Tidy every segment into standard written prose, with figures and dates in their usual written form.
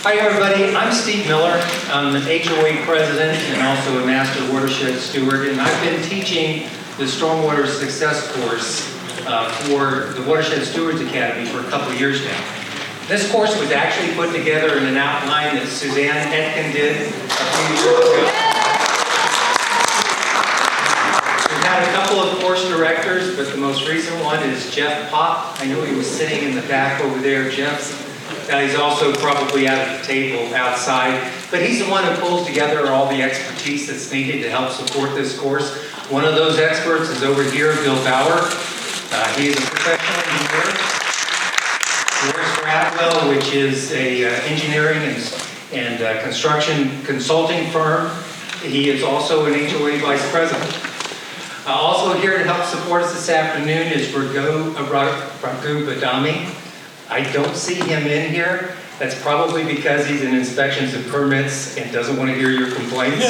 Hi everybody, I'm Steve Miller. I'm an HOA president and also a master watershed steward, and I've been teaching the Stormwater Success course for the Watershed Stewards Academy for a couple of years now. This course was actually put together in an outline that Suzanne Etkin did a few years ago. We've had a couple of course directors, but the most recent one is Jeff Pop. I know he was sitting in the back over there. He's also probably out at the table outside, but he's the one who pulls together all the expertise that's needed to help support this course. One of those experts is over here, Bill Bauer. He is a professional engineer. He works for Arundel, which is a engineering and construction consulting firm. He is also an HOA vice president. Also here to help support us this afternoon is Raghu Badami. I don't see him in here. That's probably because he's in inspections and permits and doesn't want to hear your complaints.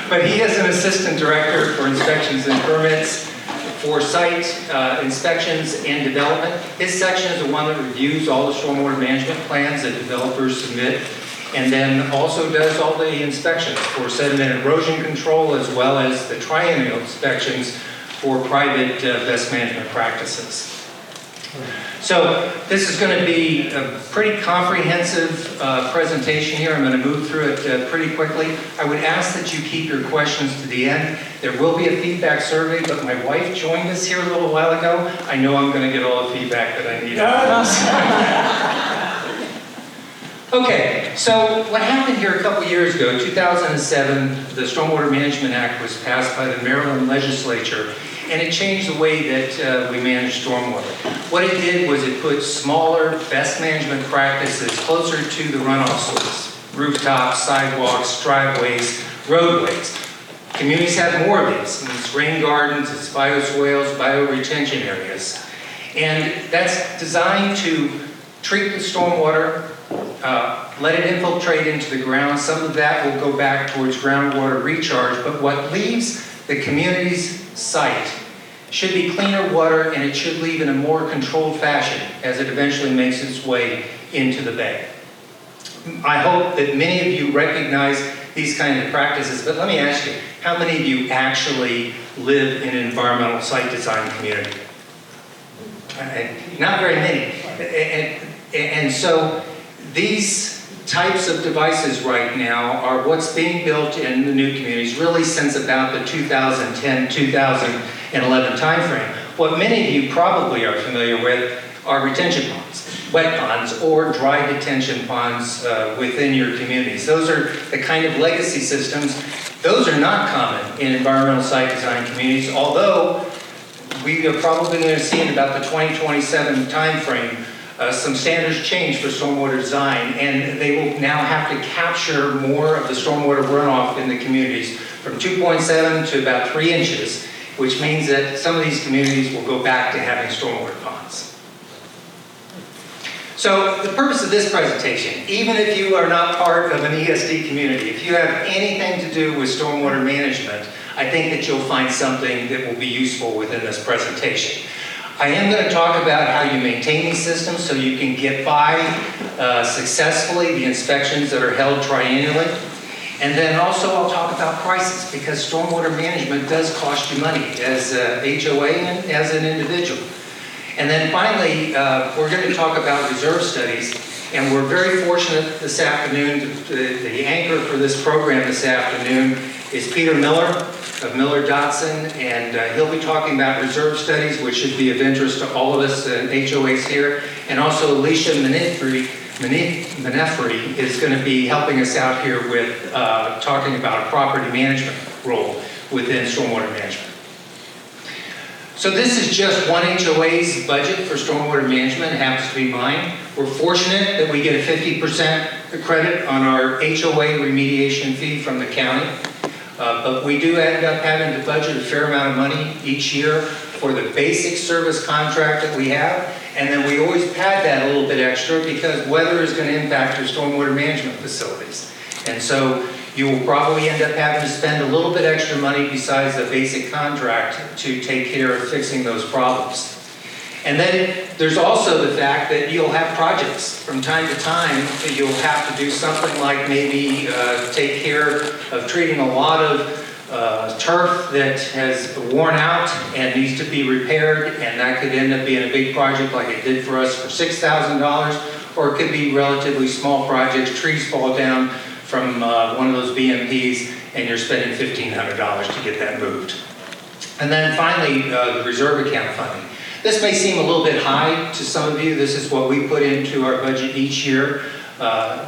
But he is an assistant director for inspections and permits for site inspections and development. His section is the one that reviews all the stormwater management plans that developers submit, and then also does all the inspections for sediment and erosion control, as well as the triennial inspections for private best management practices. So this is going to be a pretty comprehensive presentation here. I'm going to move through it pretty quickly. I would ask that you keep your questions to the end. There will be a feedback survey, but my wife joined us here a little while ago. I know I'm going to get all the feedback that I need. Okay, so what happened here a couple years ago, 2007, the Stormwater Management Act was passed by the Maryland legislature, and it changed the way that we manage stormwater. What it did was it put smaller, best management practices closer to the runoff source. Rooftops, sidewalks, driveways, roadways. Communities have more of these. It's rain gardens, it's bioswales, bioretention areas. And that's designed to treat the stormwater, let it infiltrate into the ground. Some of that will go back towards groundwater recharge, but what leaves the community's site should be cleaner water, and it should leave in a more controlled fashion as it eventually makes its way into the bay. I hope that many of you recognize these kinds of practices, but let me ask you, how many of you actually live in an environmental site design community? Not very many. And so these types of devices right now are what's being built in the new communities really since about the 2010-2011 timeframe. What many of you probably are familiar with are retention ponds, wet ponds, or dry detention ponds within your communities. Those are the kind of legacy systems. Those are not common in environmental site design communities, although we are probably going to see in about the 2027 timeframe some standards change for stormwater design, and they will now have to capture more of the stormwater runoff in the communities from 2.7 to about 3 inches, which means that some of these communities will go back to having stormwater ponds. So the purpose of this presentation, even if you are not part of an ESD community, if you have anything to do with stormwater management, I think that you'll find something that will be useful within this presentation. I am going to talk about how you maintain these systems so you can get by successfully the inspections that are held triennially. And then also I'll talk about prices, because stormwater management does cost you money as a HOA and as an individual. And then finally, we're going to talk about reserve studies. And we're very fortunate this afternoon, the anchor for this program this afternoon is Peter Miller of Miller Dotson, and he'll be talking about reserve studies, which should be of interest to all of us HOAs here. And also Alicia Manefri is going to be helping us out here with talking about a property management role within stormwater management. So this is just one HOA's budget for stormwater management. It happens to be mine. We're fortunate that we get a 50% credit on our HOA remediation fee from the county. But we do end up having to budget a fair amount of money each year for the basic service contract that we have. And then we always pad that a little bit extra because weather is going to impact your stormwater management facilities. And so you will probably end up having to spend a little bit extra money besides the basic contract to take care of fixing those problems. And then there's also the fact that you'll have projects. From time to time, you'll have to do something like maybe take care of treating a lot of turf that has worn out and needs to be repaired, and that could end up being a big project like it did for us for $6,000, or it could be relatively small projects. Trees fall down from one of those BMPs and you're spending $1,500 to get that moved. And then finally, the reserve account funding. This may seem a little bit high to some of you. This is what we put into our budget each year.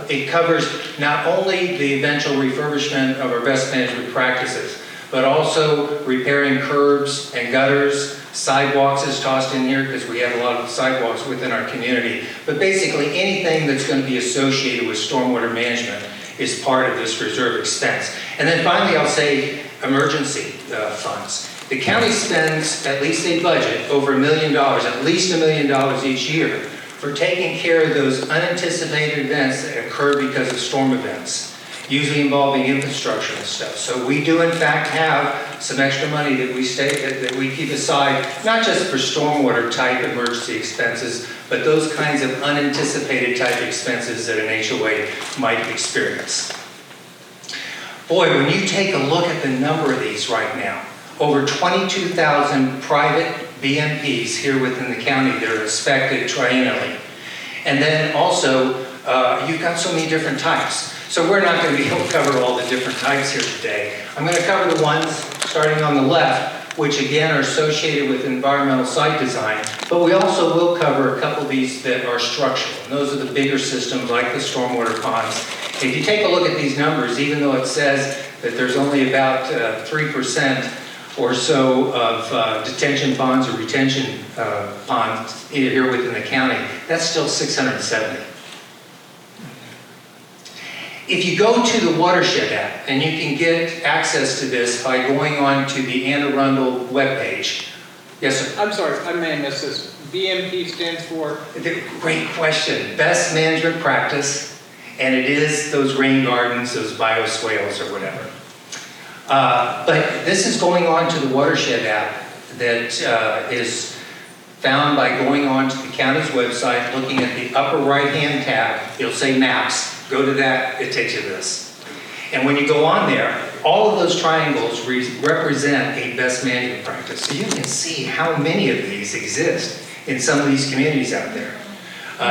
It covers not only the eventual refurbishment of our best management practices, but also repairing curbs and gutters. Sidewalks is tossed in here because we have a lot of sidewalks within our community. But basically anything that's going to be associated with stormwater management is part of this reserve expense. And then finally, I'll say emergency funds. The county spends, at least a budget, over $1 million, at least $1 million each year, for taking care of those unanticipated events that occur because of storm events, usually involving infrastructure and stuff. So we do in fact have some extra money that we keep aside, not just for stormwater type emergency expenses, but those kinds of unanticipated type expenses that an HOA might experience. Boy, when you take a look at the number of these right now, over 22,000 private BMPs here within the county that are inspected triennially. And then also, you've got so many different types. So we're not going to be able to cover all the different types here today. I'm going to cover the ones starting on the left, which again are associated with environmental site design, but we also will cover a couple of these that are structural. And those are the bigger systems like the stormwater ponds. If you take a look at these numbers, even though it says that there's only about 3% or so of detention ponds or retention ponds here within the county, that's still 670. If you go to the Watershed app, and you can get access to this by going on to the Arundel webpage. Yes, sir? I'm sorry, I may have missed this. BMP stands for? Great question. Best management practice, and it is those rain gardens, those bioswales or whatever. But this is going on to the Watershed app that is found by going on to the county's website, looking at the upper right-hand tab. It'll say Maps. Go to that, it takes you to this. And when you go on there, all of those triangles represent a best management practice. So you can see how many of these exist in some of these communities out there.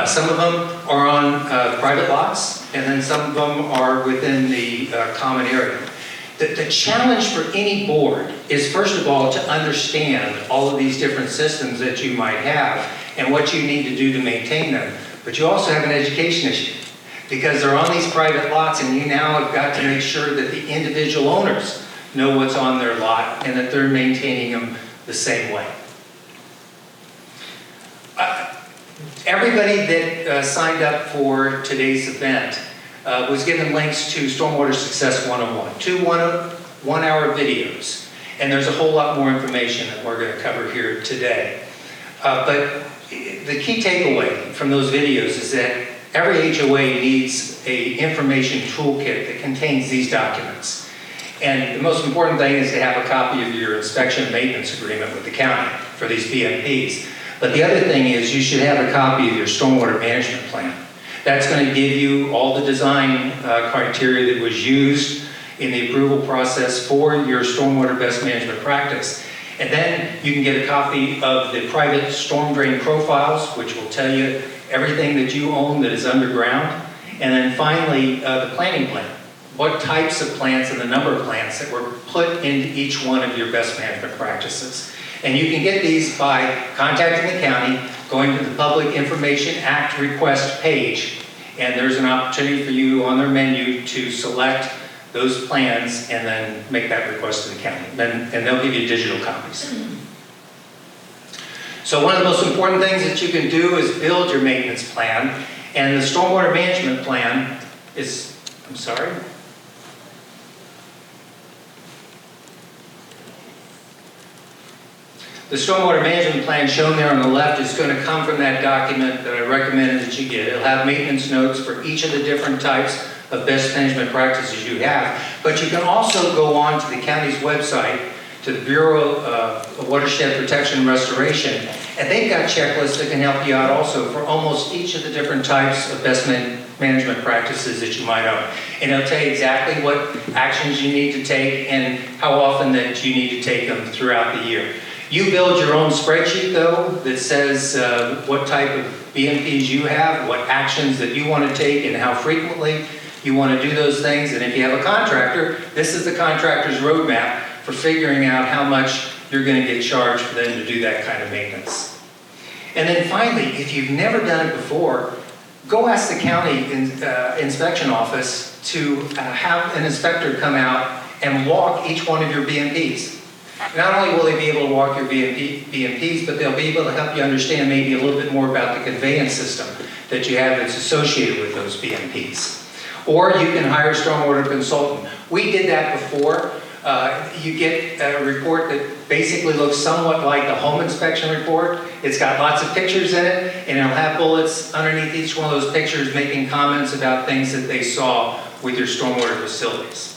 Some of them are on private lots, and then some of them are within the common area. The challenge for any board is, first of all, to understand all of these different systems that you might have and what you need to do to maintain them. But you also have an education issue, because they're on these private lots, and you now have got to make sure that the individual owners know what's on their lot and that they're maintaining them the same way. Everybody that signed up for today's event was given links to Stormwater Success 101, two one-hour videos. And there's a whole lot more information that we're going to cover here today. But the key takeaway from those videos is that every HOA needs an information toolkit that contains these documents. And the most important thing is to have a copy of your inspection and maintenance agreement with the county for these BMPs. But the other thing is you should have a copy of your stormwater management plan. That's going to give you all the design criteria that was used in the approval process for your stormwater best management practice. And then you can get a copy of the private storm drain profiles, which will tell you everything that you own that is underground. And then finally, the planning plan. What types of plants and the number of plants that were put into each one of your best management practices. And you can get these by contacting the county, going to the Public Information Act request page, and there's an opportunity for you on their menu to select those plans and then make that request to the county. And they'll give you digital copies. So one of the most important things that you can do is build your maintenance plan. And the stormwater management plan is, I'm sorry. The stormwater management plan shown there on the left is going to come from that document that I recommended that you get. It'll have maintenance notes for each of the different types of best management practices you have. But you can also go on to the county's website to the Bureau of Watershed Protection and Restoration, and they've got checklists that can help you out also for almost each of the different types of best management practices that you might own. And it'll tell you exactly what actions you need to take and how often that you need to take them throughout the year. You build your own spreadsheet though that says what type of BMPs you have, what actions that you want to take and how frequently you want to do those things. And if you have a contractor, this is the contractor's roadmap for figuring out how much you're going to get charged for them to do that kind of maintenance. And then finally, if you've never done it before, go ask the county inspection office to have an inspector come out and walk each one of your BMPs. Not only will they be able to walk your BMPs, but they'll be able to help you understand maybe a little bit more about the conveyance system that you have that's associated with those BMPs. Or you can hire a stormwater consultant. We did that before. You get a report that basically looks somewhat like a home inspection report. It's got lots of pictures in it, and it'll have bullets underneath each one of those pictures making comments about things that they saw with your stormwater facilities.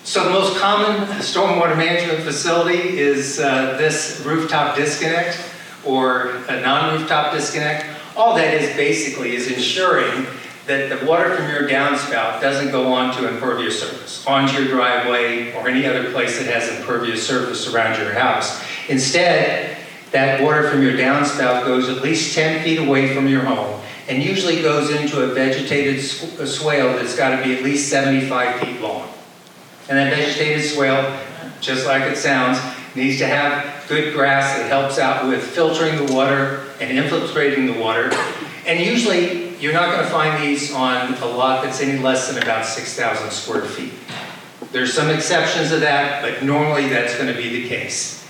So the most common stormwater management facility is this rooftop disconnect or a non-rooftop disconnect. All that is basically is ensuring that the water from your downspout doesn't go onto impervious surface, onto your driveway or any other place that has impervious surface around your house. Instead, that water from your downspout goes at least 10 feet away from your home and usually goes into a vegetated swale that's got to be at least 75 feet long. And that vegetated swale, just like it sounds, needs to have good grass that helps out with filtering the water and infiltrating the water. And usually, you're not going to find these on a lot that's any less than about 6,000 square feet. There's some exceptions to that, but normally that's going to be the case.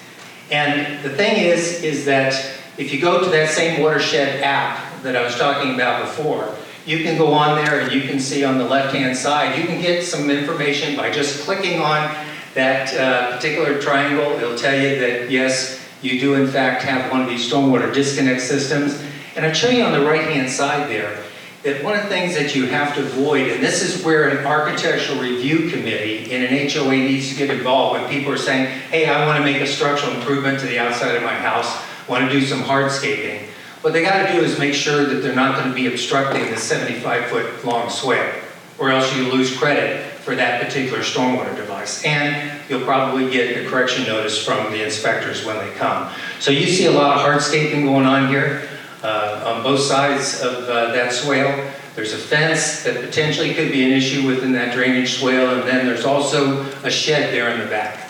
And the thing is that if you go to that same watershed app that I was talking about before, you can go on there and you can see on the left-hand side, you can get some information by just clicking on that particular triangle. It'll tell you that, yes, you do in fact have one of these stormwater disconnect systems. And I'll show you on the right-hand side there that one of the things that you have to avoid, and this is where an architectural review committee in an HOA needs to get involved when people are saying, hey, I want to make a structural improvement to the outside of my house, want to do some hardscaping. What they got to do is make sure that they're not going to be obstructing the 75-foot long swale, or else you lose credit for that particular stormwater device. And you'll probably get a correction notice from the inspectors when they come. So you see a lot of hardscaping going on here on both sides of that swale. There's a fence that potentially could be an issue within that drainage swale, and then there's also a shed there in the back.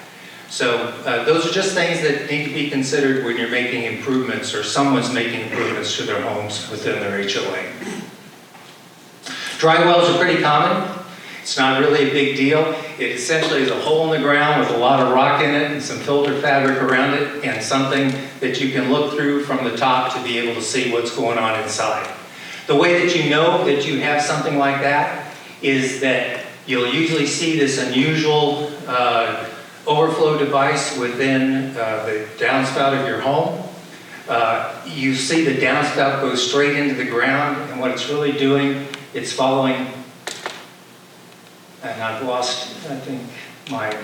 So those are just things that need to be considered when you're making improvements or someone's making improvements to their homes within their HOA. Dry wells are pretty common. It's not really a big deal. It essentially is a hole in the ground with a lot of rock in it and some filter fabric around it and something that you can look through from the top to be able to see what's going on inside. The way that you know that you have something like that is that you'll usually see this unusual overflow device within the downspout of your home. You see the downspout go straight into the ground, and what it's really doing, it's following, and I've lost, I think, my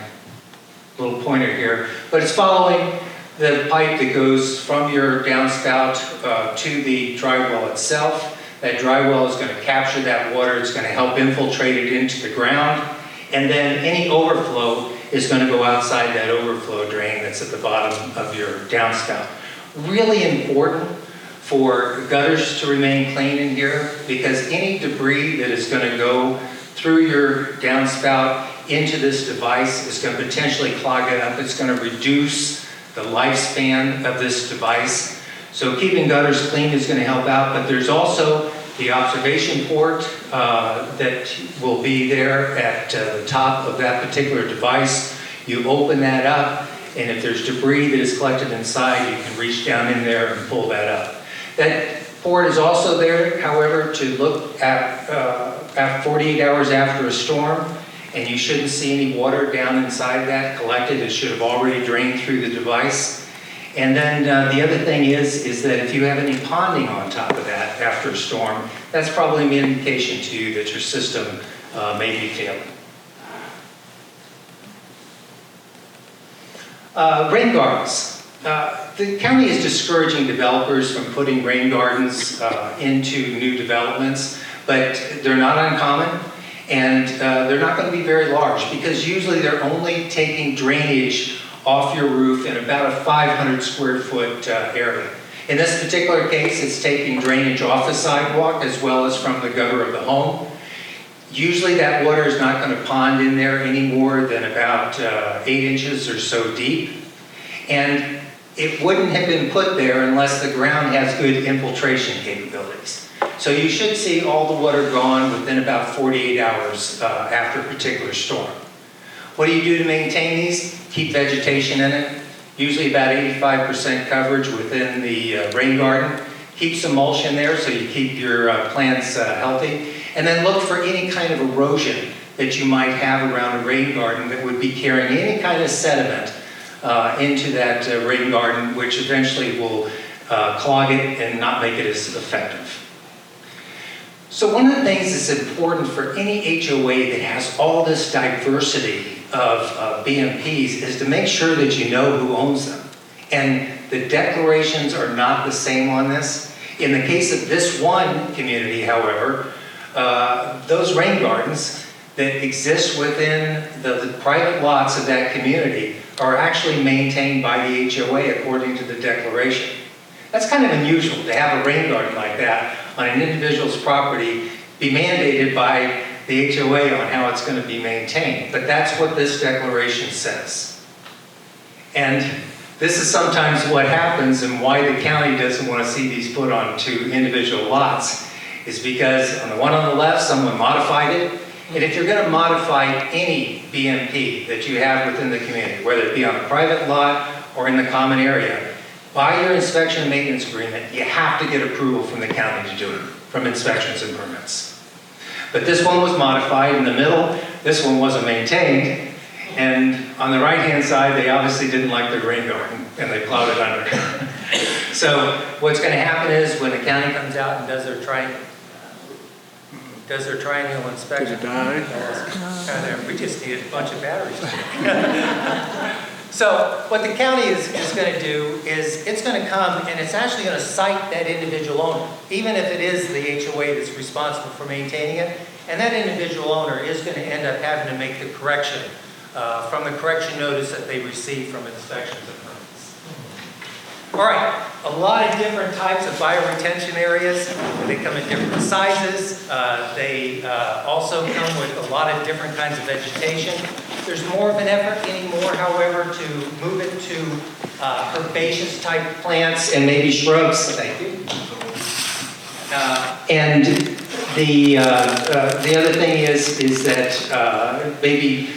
little pointer here, but it's following the pipe that goes from your downspout to the dry well itself. That dry well is going to capture that water, it's going to help infiltrate it into the ground, and then any overflow is going to go outside that overflow drain that's at the bottom of your downspout. Really important for gutters to remain clean in here, because any debris that is going to go through your downspout into this device is going to potentially clog it up. It's going to reduce the lifespan of this device. So keeping gutters clean is going to help out, but there's also the observation port that will be there at the top of that particular device. You open that up, and if there's debris that is collected inside, you can reach down in there and pull that up. That port is also there, however, to look at 48 hours after a storm, and you shouldn't see any water down inside that collected. It should have already drained through the device. And then the other thing is that if you have any ponding on top of that after a storm, that's probably an indication to you that your system may be failing. Rain gardens. The county is discouraging developers from putting rain gardens into new developments, but they're not uncommon, and they're not going to be very large because usually they're only taking drainage off your roof in about a 500 square foot area. In this particular case, it's taking drainage off the sidewalk as well as from the gutter of the home. Usually that water is not going to pond in there any more than about 8 inches or so deep. And it wouldn't have been put there unless the ground has good infiltration capabilities. So you should see all the water gone within about 48 hours after a particular storm. What do you do to maintain these? Keep vegetation in it. Usually about 85% coverage within the rain garden. Keep some mulch in there so you keep your plants healthy. And then look for any kind of erosion that you might have around a rain garden that would be carrying any kind of sediment into that rain garden, which eventually will clog it and not make it as effective. So one of the things that's important for any HOA that has all this diversity of BMPs is to make sure that you know who owns them. And the declarations are not the same on this. In the case of this one community, however, those rain gardens that exist within the private lots of that community are actually maintained by the HOA according to the declaration. That's kind of unusual to have a rain garden like that on an individual's property be mandated by the HOA on how it's going to be maintained. But that's what this declaration says. And this is sometimes what happens and why the county doesn't want to see these put onto individual lots is because on the one on the left, someone modified it. And if you're going to modify any BMP that you have within the community, whether it be on a private lot or in the common area, by your inspection and maintenance agreement, you have to get approval from the county to do it, from inspections and permits. But this one was modified in the middle, this one wasn't maintained, and on the right-hand side, they obviously didn't like their rain garden, and they plowed it under. So what's going to happen is when the county comes out and does their triennial inspection. We just need a bunch of batteries. So what the county is going to do is it's going to come and it's actually going to cite that individual owner, even if it is the HOA that's responsible for maintaining it. And that individual owner is going to end up having to make the correction from the correction notice that they received from inspections and permits. All right, a lot of different types of bioretention areas. They come in different sizes. They also come with a lot of different kinds of vegetation. There's more of an effort anymore, however, to move it to herbaceous type plants and maybe shrubs. Thank you. And the other thing is that maybe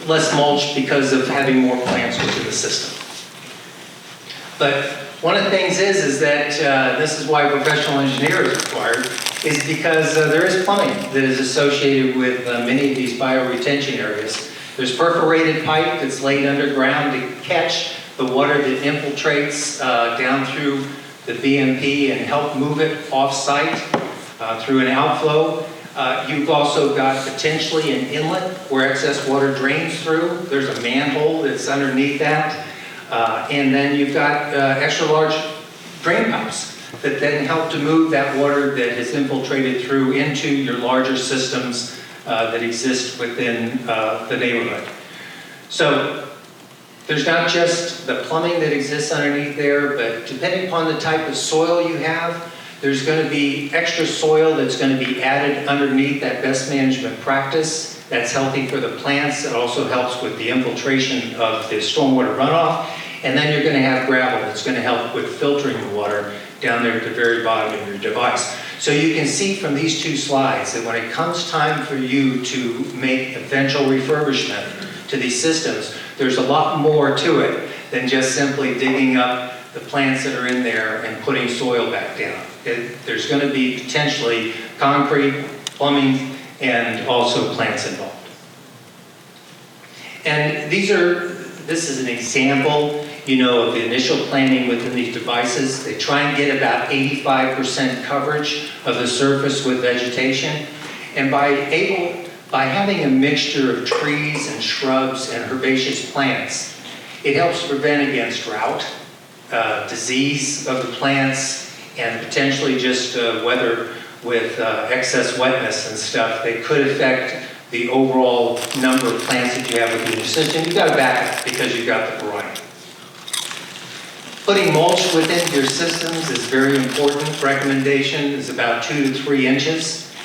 less mulch because of having more plants within the system. But one of the things is that this is why a professional engineer is required, is because there is plumbing that is associated with many of these bioretention areas. There's perforated pipe that's laid underground to catch the water that infiltrates down through the BMP and help move it off-site through an outflow. You've also got potentially an inlet where excess water drains through. There's a manhole that's underneath that. And then you've got extra large drain pipes that then help to move that water that has infiltrated through into your larger systems that exist within the neighborhood. So there's not just the plumbing that exists underneath there, but depending upon the type of soil you have, there's going to be extra soil that's going to be added underneath that best management practice. That's healthy for the plants. It also helps with the infiltration of the stormwater runoff. And then you're going to have gravel that's going to help with filtering the water down there at the very bottom of your device. So you can see from these two slides that when it comes time for you to make eventual refurbishment to these systems, there's a lot more to it than just simply digging up the plants that are in there and putting soil back down. There's going to be potentially concrete, plumbing, and also plants involved. And this is an example, of the initial planning within these devices. They try and get about 85% coverage of the surface with vegetation. And by having a mixture of trees and shrubs and herbaceous plants, It helps to prevent against drought, disease of the plants, and potentially just weather with excess wetness and stuff that could affect the overall number of plants that you have within your system. You've got to back it because you've got the variety. Putting mulch within your systems is very important. Recommendation is about 2 to 3 inches.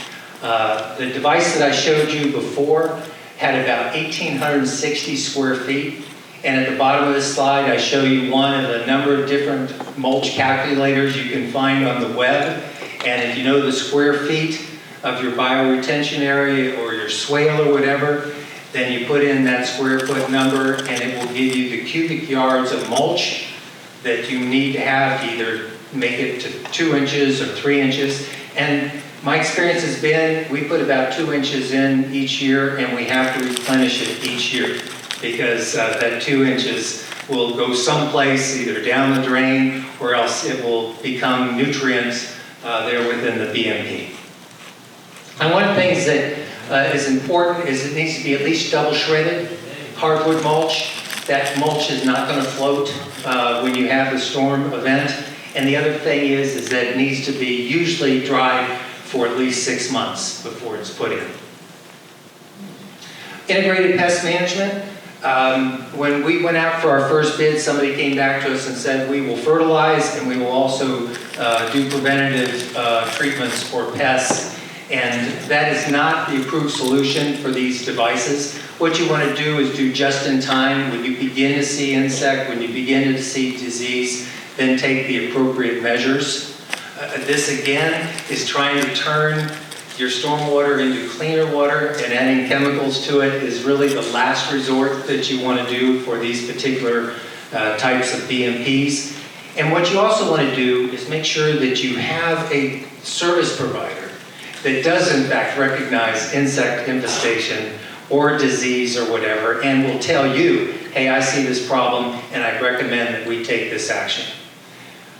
The device that I showed you before had about 1,860 square feet. And at the bottom of this slide, I show you one of the number of different mulch calculators you can find on the web. And if you know the square feet of your bioretention area or your swale or whatever, then you put in that square foot number and it will give you the cubic yards of mulch that you need to have to either make it to 2 inches or 3 inches. And my experience has been we put about 2 inches in each year and we have to replenish it each year because that 2 inches will go someplace either down the drain or else it will become nutrients there within the BMP. And one of the things that is important is it needs to be at least double shredded, hardwood mulch. That mulch is not going to float when you have the storm event. And the other thing is that it needs to be usually dried for at least 6 months before it's put in. Integrated pest management. When we went out for our first bid, somebody came back to us and said, we will fertilize and we will also do preventative treatments for pests. And that is not the approved solution for these devices. What you want to do is do just in time. When you begin to see insect, when you begin to see disease, then take the appropriate measures. This again is trying to turn your stormwater into cleaner water, and adding chemicals to it is really the last resort that you want to do for these particular types of BMPs. And what you also want to do is make sure that you have a service provider that does in fact recognize insect infestation or disease or whatever and will tell you, hey, I see this problem and I recommend that we take this action.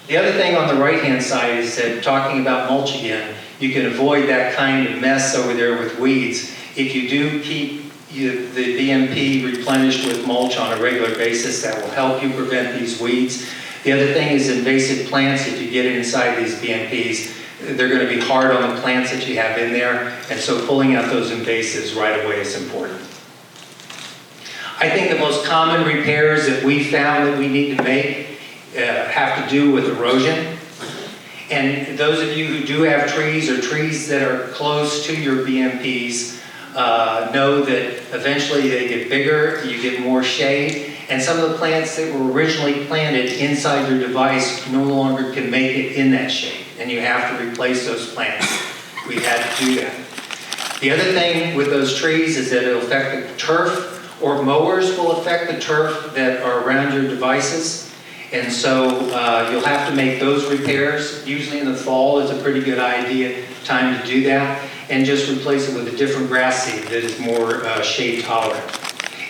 The other thing on the right-hand side is that talking about mulch again, you can avoid that kind of mess over there with weeds. If you do keep the BMP replenished with mulch on a regular basis, that will help you prevent these weeds. The other thing is invasive plants. If you get inside these BMPs, they're going to be hard on the plants that you have in there, and so pulling out those invasives right away is important. I think the most common repairs that we found that we need to make have to do with erosion. And those of you who do have trees or trees that are close to your BMPs know that eventually they get bigger, you get more shade, and some of the plants that were originally planted inside your device no longer can make it in that shade, and you have to replace those plants. We had to do that. The other thing with those trees is that it'll affect the turf, or mowers will affect the turf that are around your devices. And so you'll have to make those repairs. Usually in the fall is a pretty good time to do that. And just replace it with a different grass seed that is more shade tolerant.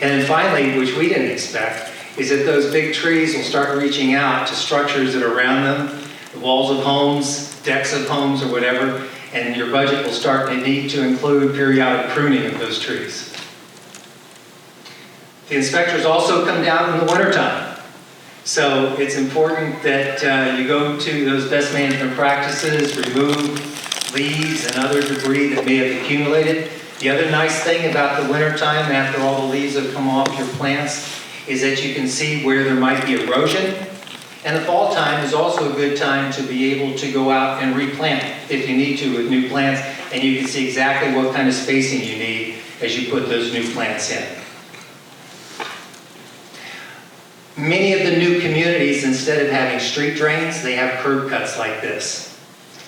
And then finally, which we didn't expect, is that those big trees will start reaching out to structures that are around them, the walls of homes, decks of homes, or whatever, and your budget will start to need to include periodic pruning of those trees. The inspectors also come down in the wintertime. So it's important that you go to those best management practices, remove leaves and other debris that may have accumulated. The other nice thing about the wintertime, after all the leaves have come off your plants, is that you can see where there might be erosion. And the fall time is also a good time to be able to go out and replant if you need to with new plants, and you can see exactly what kind of spacing you need as you put those new plants in. Many of the new communities, instead of having street drains, they have curb cuts like this.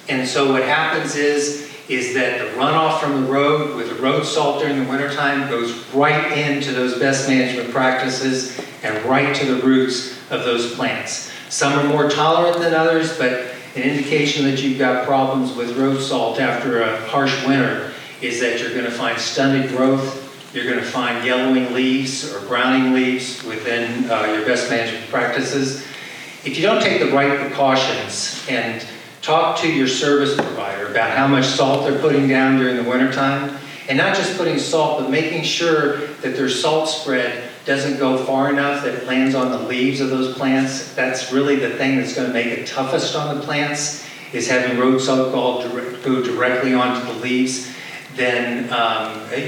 And so what happens is that the runoff from the road with the road salt during the wintertime goes right into those best management practices and right to the roots of those plants. Some are more tolerant than others, but an indication that you've got problems with road salt after a harsh winter is that you're going to find stunted growth. You're going to find yellowing leaves or browning leaves within your best management practices. If you don't take the right precautions and talk to your service provider about how much salt they're putting down during the wintertime, and not just putting salt, but making sure that their salt spread doesn't go far enough that it lands on the leaves of those plants, that's really the thing that's going to make it toughest on the plants, is having road salt go directly onto the leaves. Then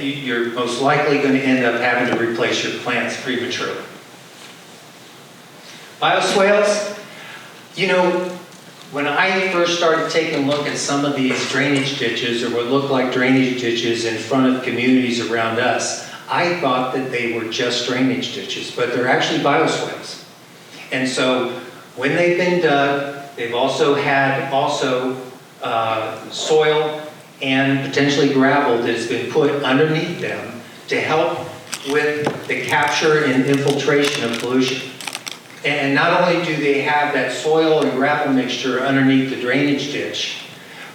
you're most likely going to end up having to replace your plants prematurely. Bioswales, you know, when I first started taking a look at some of these drainage ditches, or what look like drainage ditches in front of communities around us, I thought that they were just drainage ditches, but they're actually bioswales. And so when they've been dug, they've also had soil and potentially gravel that has been put underneath them to help with the capture and infiltration of pollution. And not only do they have that soil and gravel mixture underneath the drainage ditch,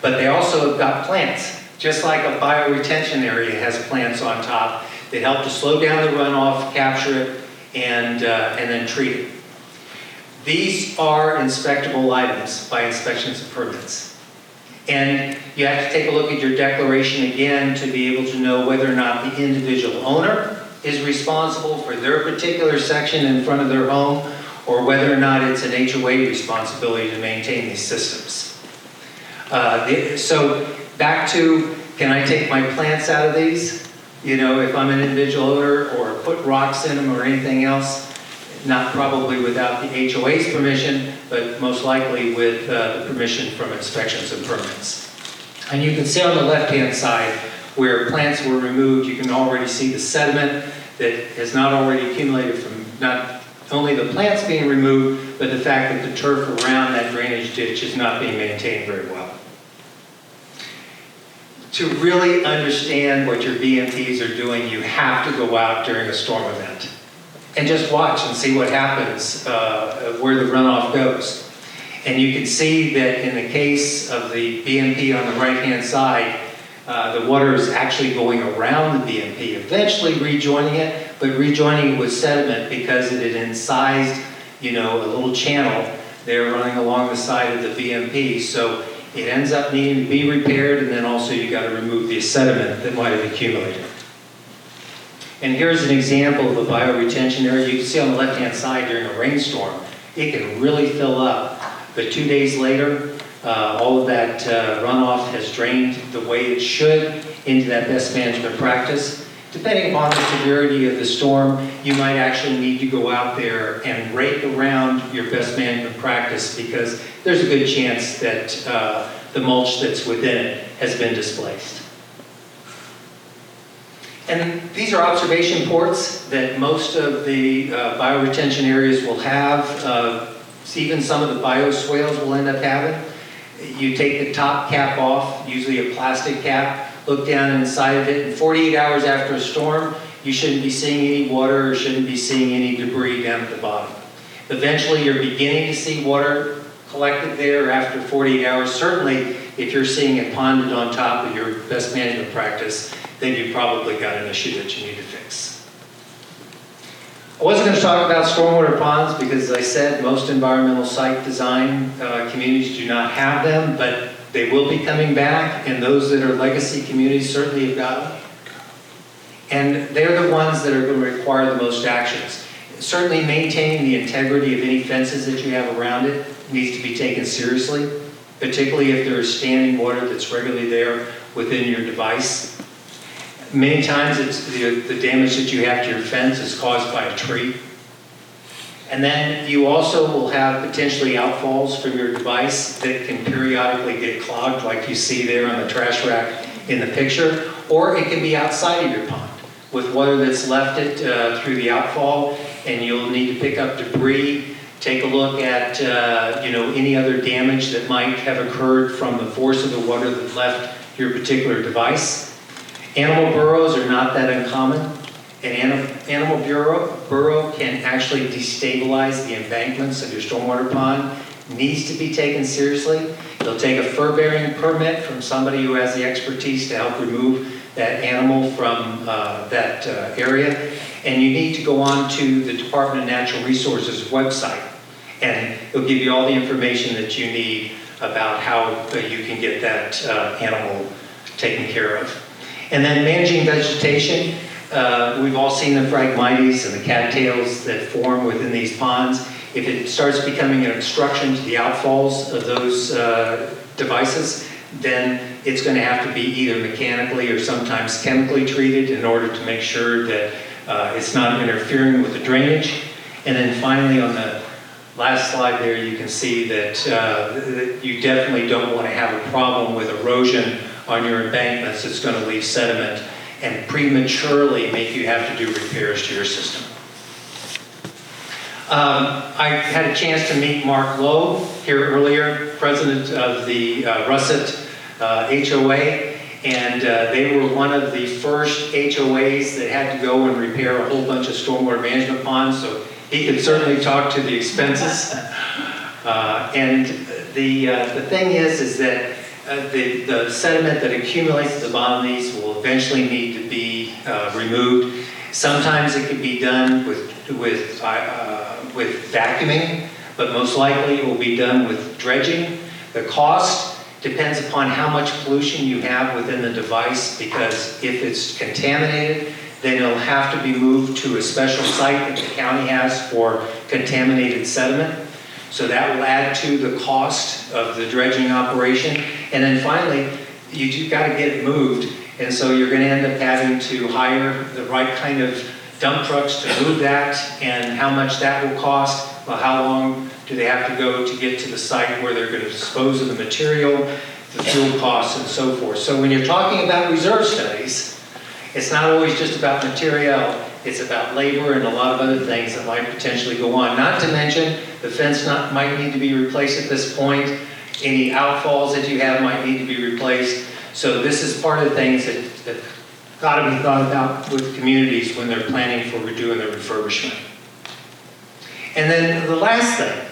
but they also have got plants. Just like a bioretention area has plants on top that help to slow down the runoff, capture it, and then treat it. These are inspectable items by inspections and permits. And you have to take a look at your declaration again to be able to know whether or not the individual owner is responsible for their particular section in front of their home, or whether or not it's an HOA responsibility to maintain these systems. So back to, can I take my plants out of these? You know, if I'm an individual owner, or put rocks in them or anything else, not probably without the HOA's permission, but most likely with the permission from inspections and permits. And you can see on the left-hand side where plants were removed, you can already see the sediment that has not already accumulated from not only the plants being removed, but the fact that the turf around that drainage ditch is not being maintained very well. To really understand what your BMPs are doing, you have to go out during a storm event and just watch and see what happens, where the runoff goes. And you can see that in the case of the BMP on the right-hand side, the water is actually going around the BMP, eventually rejoining it, but rejoining it with sediment because it had incised, you know, a little channel there running along the side of the BMP. So it ends up needing to be repaired, and then also you got to remove the sediment that might have accumulated. And here's an example of a bioretention area. You can see on the left-hand side during a rainstorm, it can really fill up. But 2 days later, all of that runoff has drained the way it should into that best management practice. Depending upon the severity of the storm, you might actually need to go out there and rake around your best management practice, because there's a good chance that the mulch that's within it has been displaced. And these are observation ports that most of the bioretention areas will have. Even some of the bioswales will end up having. You take the top cap off, usually a plastic cap, look down inside of it, and 48 hours after a storm, you shouldn't be seeing any water or shouldn't be seeing any debris down at the bottom. Eventually, you're beginning to see water collected there after 48 hours. Certainly, if you're seeing it ponded on top of your best management practice, then you've probably got an issue that you need to fix. I wasn't going to talk about stormwater ponds because, as I said, most environmental site design communities do not have them, but they will be coming back, and those that are legacy communities certainly have got them. And they're the ones that are going to require the most actions. Certainly maintaining the integrity of any fences that you have around it needs to be taken seriously, particularly if there is standing water that's regularly there within your device. Many times it's the damage that you have to your fence is caused by a tree. And then you also will have potentially outfalls from your device that can periodically get clogged, like you see there on the trash rack in the picture, or it can be outside of your pond with water that's left it through the outfall, and you'll need to pick up debris, take a look at any other damage that might have occurred from the force of the water that left your particular device. Animal burrows are not that uncommon. An animal burrow can actually destabilize the embankments of your stormwater pond. Needs to be taken seriously. You'll take a fur-bearing permit from somebody who has the expertise to help remove that animal from that area. And you need to go on to the Department of Natural Resources website, and it'll give you all the information that you need about how you can get that animal taken care of. And then managing vegetation. we've all seen the phragmites and the cattails that form within these ponds. If it starts becoming an obstruction to the outfalls of those devices, then it's going to have to be either mechanically or sometimes chemically treated in order to make sure that it's not interfering with the drainage. And then finally, on the last slide there, you can see that you definitely don't want to have a problem with erosion on your embankments. It's going to leave sediment and prematurely make you have to do repairs to your system. I had a chance to meet Mark Lowe here earlier, president of the Russet HOA, and they were one of the first HOAs that had to go and repair a whole bunch of stormwater management ponds, so he could certainly talk to the expenses. And the thing is that the sediment that accumulates at the bottom of these will eventually need to be removed. Sometimes it can be done with vacuuming, but most likely it will be done with dredging. The cost depends upon how much pollution you have within the device, because if it's contaminated, then it'll have to be moved to a special site that the county has for contaminated sediment. So that will add to the cost of the dredging operation. And then finally, you've got to get it moved. And so you're going to end up having to hire the right kind of dump trucks to move that, and how much that will cost. Well, how long do they have to go to get to the site where they're going to dispose of the material, the fuel costs, and so forth. So when you're talking about reserve studies, it's not always just about material, it's about labor and a lot of other things that might potentially go on. Not to mention, the fence might need to be replaced at this point. Any outfalls that you have might need to be replaced. So this is part of the things that got to be thought about with communities when they're planning for doing the refurbishment. And then the last thing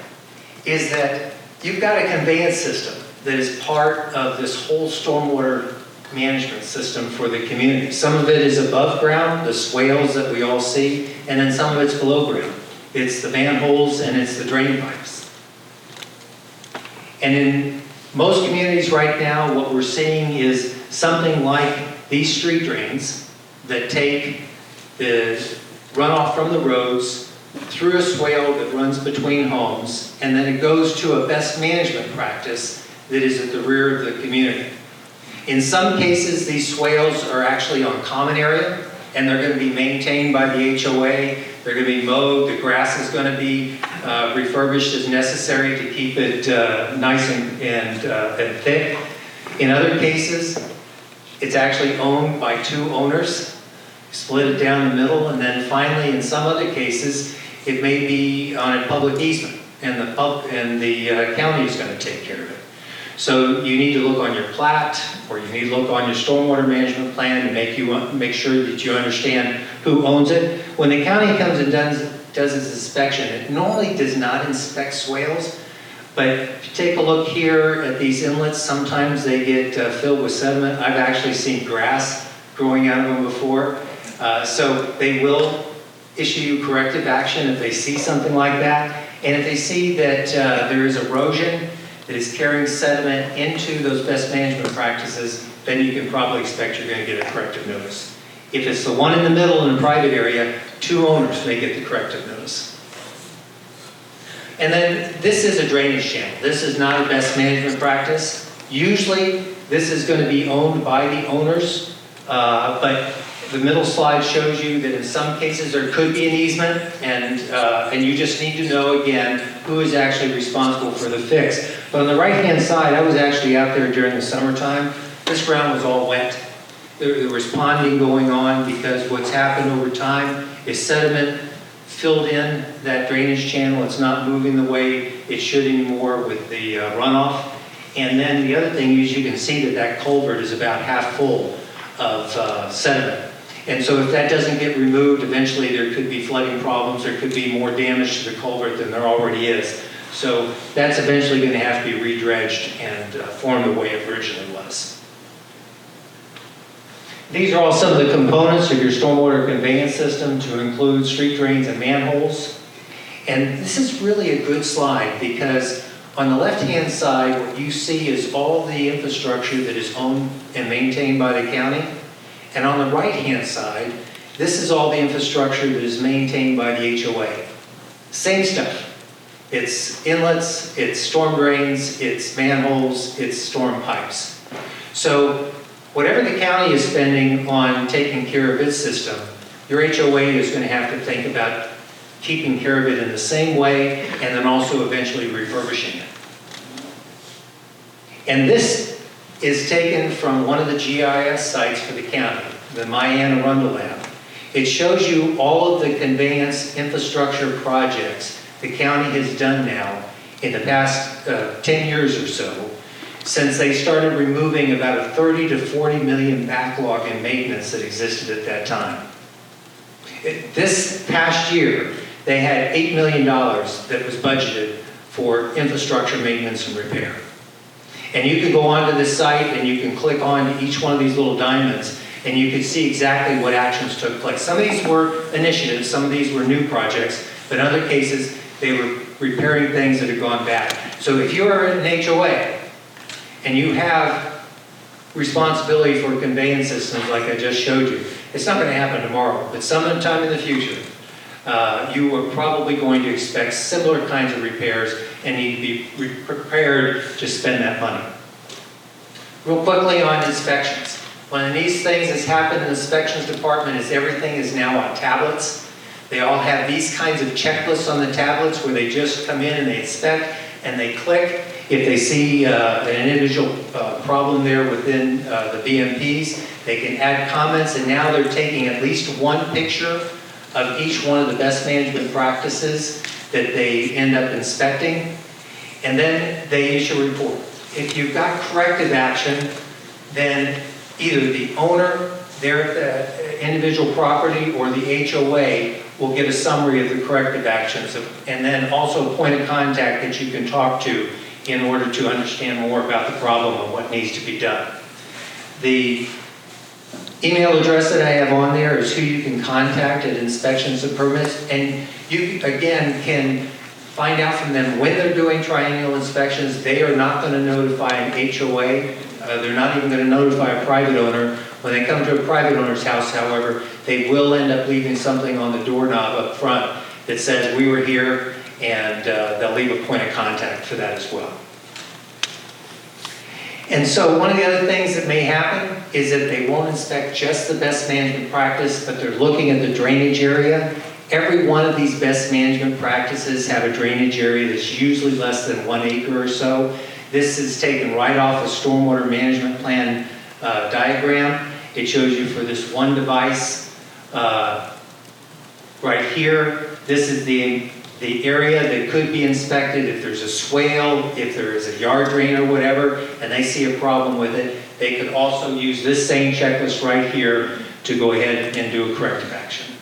is that you've got a conveyance system that is part of this whole stormwater management system for the community. Some of it is above ground, the swales that we all see, and then some of it's below ground. It's the manholes and it's the drain pipes. And in most communities right now, what we're seeing is something like these street drains that take the runoff from the roads through a swale that runs between homes, and then it goes to a best management practice that is at the rear of the community. In some cases, these swales are actually on common area, and they're going to be maintained by the HOA. They're going to be mowed. The grass is going to be refurbished as necessary to keep it nice and thick. In other cases, it's actually owned by two owners, split it down the middle, and then finally, in some other cases, it may be on a public easement, and the county is going to take care of it. So you need to look on your plat, or you need to look on your stormwater management plan to make sure that you understand who owns it. When the county comes and does its inspection, it normally does not inspect swales, but if you take a look here at these inlets, sometimes they get filled with sediment. I've actually seen grass growing out of them before. So they will issue you corrective action if they see something like that. And if they see that there is erosion that is carrying sediment into those best management practices, then you can probably expect you're going to get a corrective notice. If it's the one in the middle in a private area, two owners may get the corrective notice. And then this is a drainage channel. This is not a best management practice. Usually this is going to be owned by the owners, but the middle slide shows you that in some cases there could be an easement, and you just need to know again who is actually responsible for the fix. But on the right-hand side, I was actually out there during the summertime. This ground was all wet. There was ponding going on because what's happened over time is sediment filled in that drainage channel. It's not moving the way it should anymore with the runoff. And then the other thing is you can see that culvert is about half full of sediment. And so if that doesn't get removed, eventually there could be flooding problems, there could be more damage to the culvert than there already is. So that's eventually going to have to be redredged and form the way it originally was. These are all some of the components of your stormwater conveyance system, to include street drains and manholes. And this is really a good slide because on the left-hand side, what you see is all the infrastructure that is owned and maintained by the county. And on the right-hand side, This is all the infrastructure that is maintained by the HOA. Same stuff. It's inlets, it's storm drains, it's manholes, it's storm pipes. So whatever the county is spending on taking care of its system, your HOA is going to have to think about keeping care of it in the same way and then also eventually refurbishing it. And this is taken from one of the GIS sites for the county, the Arundel app. It shows you all of the conveyance infrastructure projects the county has done now in the past 10 years or so, since they started removing about a 30 to 40 million backlog in maintenance that existed at that time. This past year, they had $8 million that was budgeted for infrastructure maintenance and repair. And you can go onto this site and you can click on each one of these little diamonds and you can see exactly what actions took place. Some of these were initiatives, some of these were new projects, but in other cases, they were repairing things that had gone bad. So if you are an HOA and you have responsibility for conveyance systems like I just showed you, it's not going to happen tomorrow, but sometime in the future, you are probably going to expect similar kinds of repairs and need to be prepared to spend that money. Real quickly on inspections. One of these things that's happened in the inspections department is everything is now on tablets. They all have these kinds of checklists on the tablets where they just come in and they inspect and they click. If they see an individual problem there within the BMPs, they can add comments, and now they're taking at least one picture of each one of the best management practices that they end up inspecting, and then they issue a report. If you've got corrective action, then either the owner, their individual property, or the HOA will get a summary of the corrective actions, and then also a point of contact that you can talk to in order to understand more about the problem and what needs to be done. The email address that I have on there is who you can contact at inspections and permits, and you again can find out from them when they're doing triennial inspections. They are not going to notify an HOA. They're not even going to notify a private owner. When they come to a private owner's house, however, they will end up leaving something on the doorknob up front that says we were here, and they'll leave a point of contact for that as well. And so one of the other things that may happen is that they won't inspect just the best management practice, but they're looking at the drainage area. Every one of these best management practices have a drainage area that's usually less than 1 acre or so. This is taken right off a stormwater management plan diagram. It shows you for this one device right here. This is the area that could be inspected if there's a swale, if there is a yard drain or whatever, and they see a problem with it. They could also use this same checklist right here to go ahead and do a corrective action.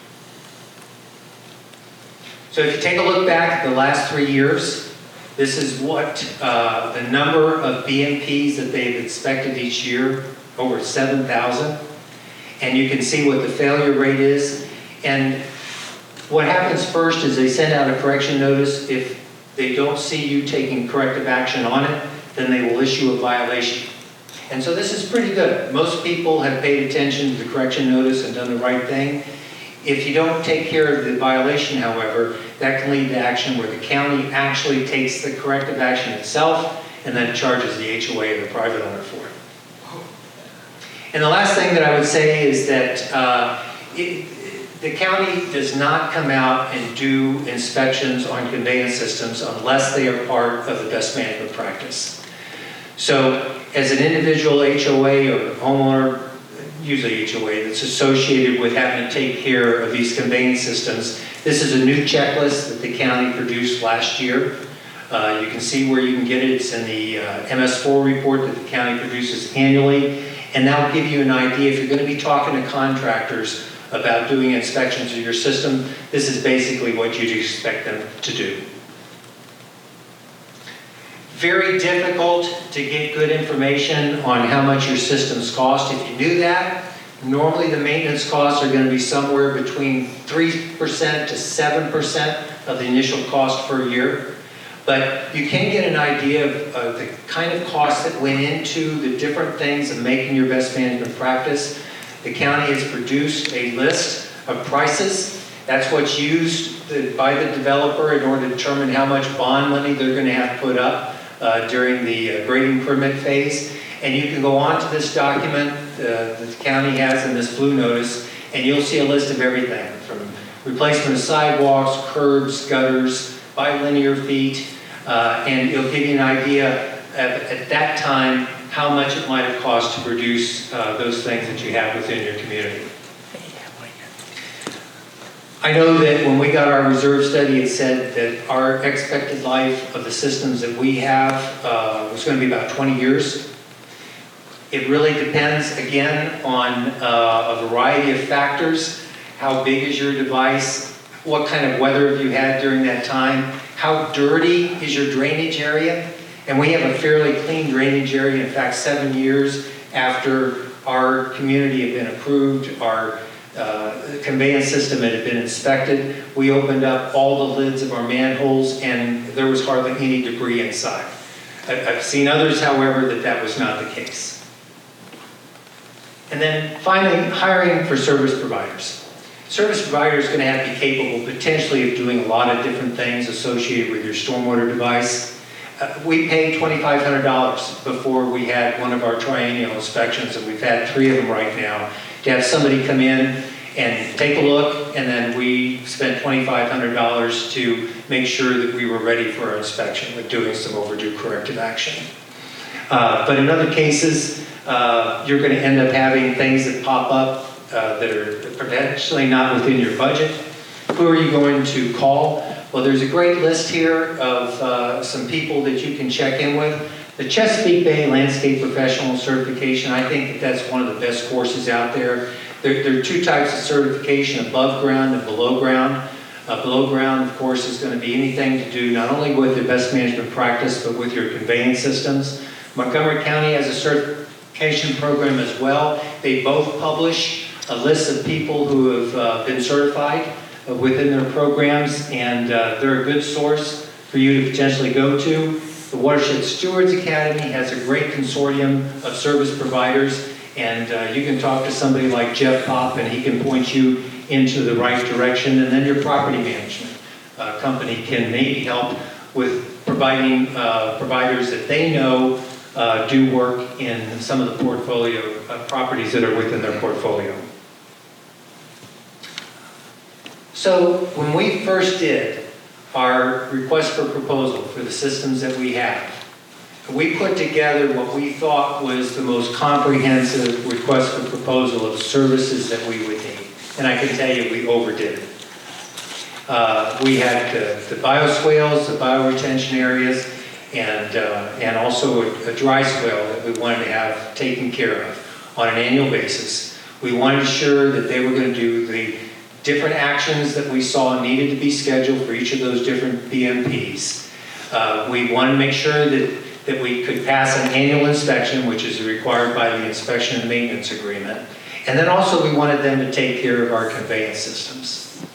So if you take a look back at the last 3 years, this is what the number of BMPs that they've inspected each year, over 7,000. And you can see what the failure rate is. And what happens first is they send out a correction notice. If they don't see you taking corrective action on it, then they will issue a violation. And so this is pretty good. Most people have paid attention to the correction notice and done the right thing. If you don't take care of the violation, however, that can lead to action where the county actually takes the corrective action itself and then charges the HOA or the private owner for it. And the last thing that I would say is that the county does not come out and do inspections on conveyance systems unless they are part of the best management practice. So as an individual HOA or homeowner, usually HOA, that's associated with having to take care of these conveyance systems, this is a new checklist that the county produced last year. You can see where you can get it. It's in the MS4 report that the county produces annually. And that'll give you an idea if you're going to be talking to contractors about doing inspections of your system. This is basically what you'd expect them to do. Very difficult to get good information on how much your systems cost. If you knew that, normally the maintenance costs are going to be somewhere between 3% to 7% of the initial cost per year. But you can get an idea of the kind of costs that went into the different things of making your best management practice. The county has produced a list of prices. That's what's used by the developer in order to determine how much bond money they're going to have put up during the grading permit phase. And you can go on to this document that the county has in this blue notice, and you'll see a list of everything from replacement of sidewalks, curbs, gutters, by linear feet, and it'll give you an idea at that time how much it might have cost to produce those things that you have within your community. I know that when we got our reserve study, it said that our expected life of the systems that we have was going to be about 20 years. It really depends, again, on a variety of factors. How big is your device? What kind of weather have you had during that time? How dirty is your drainage area? And we have a fairly clean drainage area. In fact, 7 years after our community had been approved, our conveyance system had been inspected, we opened up all the lids of our manholes and there was hardly any debris inside. I've seen others, however, that was not the case. And then finally, hiring for service providers. Service provider is going to have to be capable potentially of doing a lot of different things associated with your stormwater device. We paid $2,500 before we had one of our triennial inspections, and we've had 3 of them right now, to have somebody come in and take a look, and then we spent $2,500 to make sure that we were ready for our inspection with doing some overdue corrective action. But in other cases, you're going to end up having things that pop up that are potentially not within your budget. Who are you going to call? Well, there's a great list here of some people that you can check in with. The Chesapeake Bay Landscape Professional Certification, I think that's one of the best courses out there. There are 2 types of certification, above ground and below ground. Below ground, of course, is going to be anything to do not only with the best management practice, but with your conveyance systems. Montgomery County has a certification program as well. They both publish a list of people who have been certified within their programs, and they're a good source for you to potentially go to. The Watershed Stewards Academy has a great consortium of service providers, and you can talk to somebody like Jeff Popp, and he can point you into the right direction. And then your property management company can maybe help with providing providers that they know do work in some of the portfolio properties that are within their portfolio. So when we first did our request for proposal for the systems that we have, we put together what we thought was the most comprehensive request for proposal of services that we would need. And I can tell you we overdid it. We had the bioswales, the bioretention areas, and also a dry swale that we wanted to have taken care of on an annual basis. We wanted to ensure that they were going to do the different actions that we saw needed to be scheduled for each of those different BMPs. We wanted to make sure that we could pass an annual inspection, which is required by the inspection and maintenance agreement. And then also we wanted them to take care of our conveyance systems.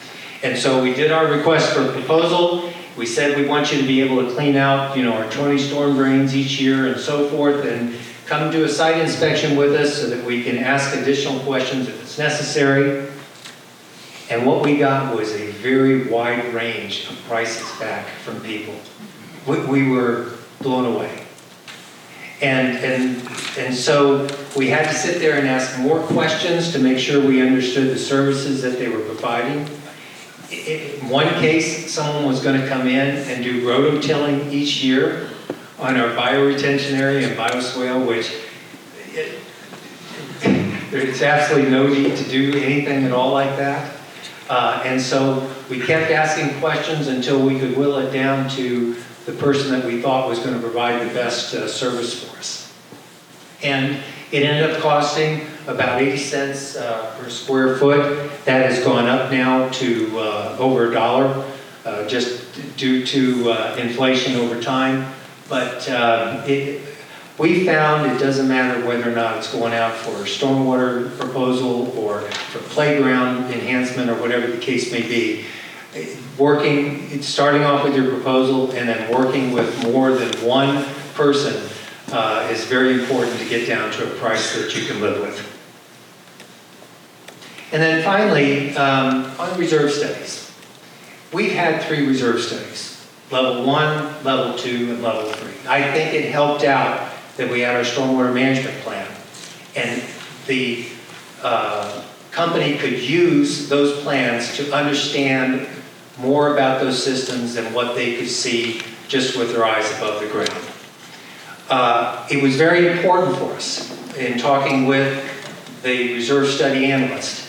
And so we did our request for proposal. We said we want you to be able to clean out, our 20 storm drains each year and so forth, and come do a site inspection with us so that we can ask additional questions if it's necessary. And what we got was a very wide range of prices back from people. We were blown away. And so we had to sit there and ask more questions to make sure we understood the services that they were providing. In one case, someone was going to come in and do rototilling each year on our bioretention area and bioswale, which there's absolutely no need to do anything at all like that. And so we kept asking questions until we could whittle it down to the person that we thought was going to provide the best service for us. And it ended up costing about 80 cents per square foot. That has gone up now to over $1, just due to inflation over time. But we found it doesn't matter whether or not it's going out for a stormwater proposal or for playground enhancement or whatever the case may be. Starting off with your proposal and then working with more than one person is very important to get down to a price that you can live with. And then finally, on reserve studies. We've had 3 reserve studies, level 1, level 2, and level 3. I think it helped out that we had our stormwater management plan. And the company could use those plans to understand more about those systems than what they could see just with their eyes above the ground. It was very important for us in talking with the reserve study analyst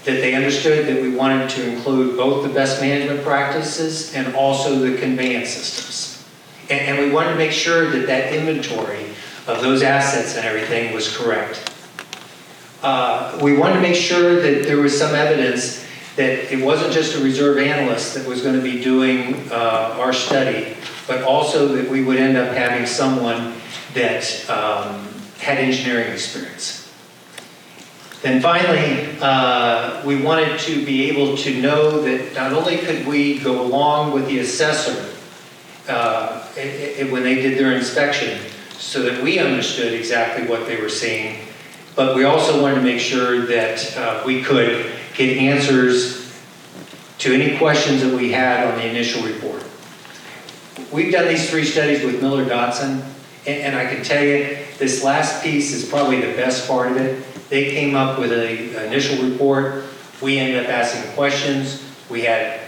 that they understood that we wanted to include both the best management practices and also the conveyance systems. And we wanted to make sure that that inventory of those assets and everything was correct. We wanted to make sure that there was some evidence that it wasn't just a reserve analyst that was going to be doing our study, but also that we would end up having someone that had engineering experience. Then finally, we wanted to be able to know that not only could we go along with the assessor when they did their inspection so that we understood exactly what they were seeing, but we also wanted to make sure that we could get answers to any questions that we had on the initial report. We've done these 3 studies with Miller Dotson, and I can tell you this last piece is probably the best part of it. They came up with an initial report. We ended up asking questions. We had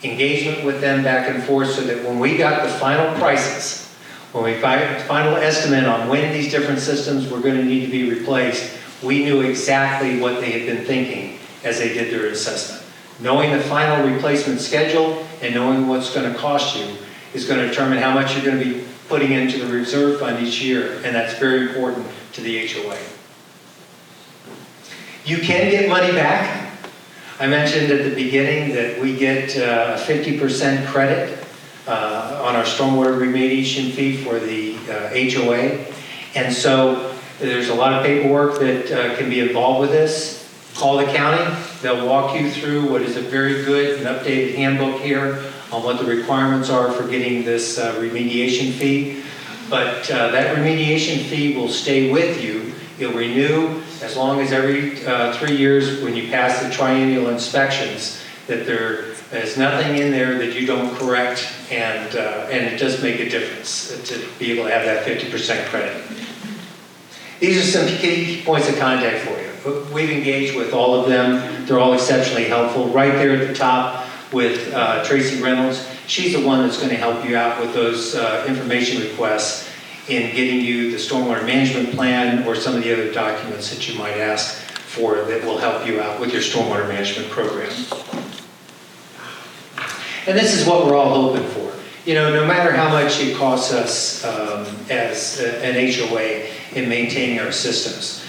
engagement with them back and forth so that when we got the final prices, when we got the final estimate on when these different systems were going to need to be replaced, we knew exactly what they had been thinking as they did their assessment. Knowing the final replacement schedule and knowing what's going to cost you is going to determine how much you're going to be putting into the reserve fund each year, and that's very important to the HOA. You can get money back. I mentioned at the beginning that we get a 50% credit on our stormwater remediation fee for the HOA. And so there's a lot of paperwork that can be involved with this. Call the county. They'll walk you through what is a very good and updated handbook here on what the requirements are for getting this remediation fee. But that remediation fee will stay with you. You'll renew as long as every 3 years when you pass the triennial inspections, that there is nothing in there that you don't correct, and it does make a difference to be able to have that 50% credit. These are some key points of contact for you. We've engaged with all of them. They're all exceptionally helpful. Right there at the top with Tracy Reynolds, she's the one that's going to help you out with those information requests in getting you the stormwater management plan or some of the other documents that you might ask for that will help you out with your stormwater management program. And this is what we're all hoping for. You know, no matter how much it costs us as an HOA in maintaining our systems,